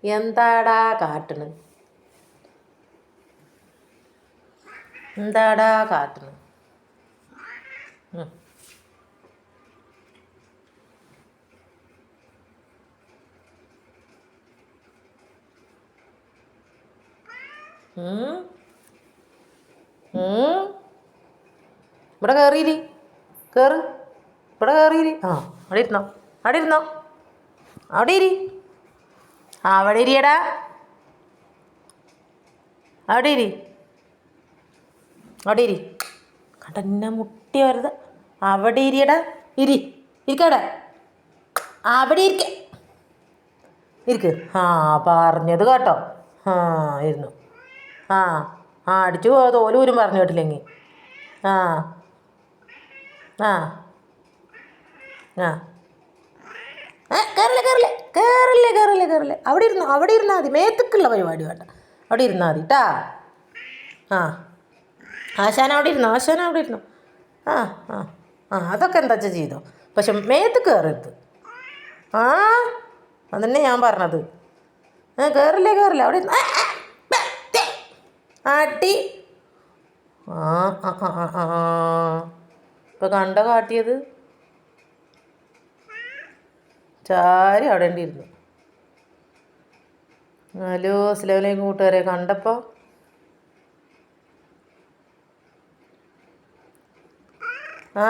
എന്താടാ കാട്ടണ്? എന്താടാ കാട്ടണ്? ഇവിടെ കയറിയിരി, കയറ്, ഇവിടെ കയറിയിരി. ആ അവിടെ ഇരുന്നോ, അവിടെ ഇരുന്നോ, അവിടെ ഇരി. ആ അവിടെ ഇരിയടാ, അവിടെ ഇരി, അവിടെ ഇരി. കടന്നെ മുട്ടി വരുത്. അവിടെ ഇരിയടാ, ഇരി, ഇരിക്കവിടെ, അവിടെ ഇരിക്ക, ഇരിക്ക്. ആ പറഞ്ഞത് കേട്ടോ. ആ ഇരുന്നു. ആ ആ അടിച്ചു തോലൂരും പറഞ്ഞു കേട്ടില്ലെങ്കിൽ. ആ ആ ആ കയറില്ല കയറില്ല കയറില്ല കയറില്ല കയറില്ല. അവിടെ ഇരുന്നോ, അവിടെ ഇരുന്നാൽ മതി. മേത്തക്കുള്ള പരിപാടി വേണ്ട, അവിടെ ഇരുന്നാൽ മതി കേട്ടാ. ആ ആശാന അവിടെ ഇരുന്നോ, ആശാന അവിടെ ഇരുന്നോ. ആ ആ ആ അതൊക്കെ എന്താ വെച്ചാൽ ചെയ്തോ, പക്ഷെ മേത്ത് കയറരുത്. ആ അതന്നെ ഞാൻ പറഞ്ഞത്. കയറില്ല കയറില്ല, അവിടെ ഇരുന്ന് ആട്ടി. ആ ആ ആ ആ ആ ഇപ്പം കണ്ടോ കാട്ടിയത്? ചാരി അവിടെ ഇരുന്നു. ഹലോ അസ്സലാമു അലൈക്കും കൂട്ടുകാരെ. കണ്ടപ്പോൾ ആ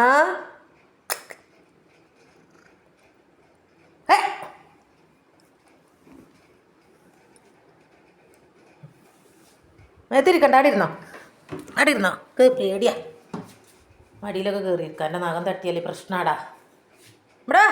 മേത്തിരിക്കണ്ട, അവിടെ ഇരുന്നോ, അവിടെ ഇരുന്നോ. പേടിയാ മടിയിലൊക്കെ കയറിയിരിക്കാം. എൻ്റെ നഖം തട്ടിയാലേ പ്രശ്നമാടാ. ഇവിടെ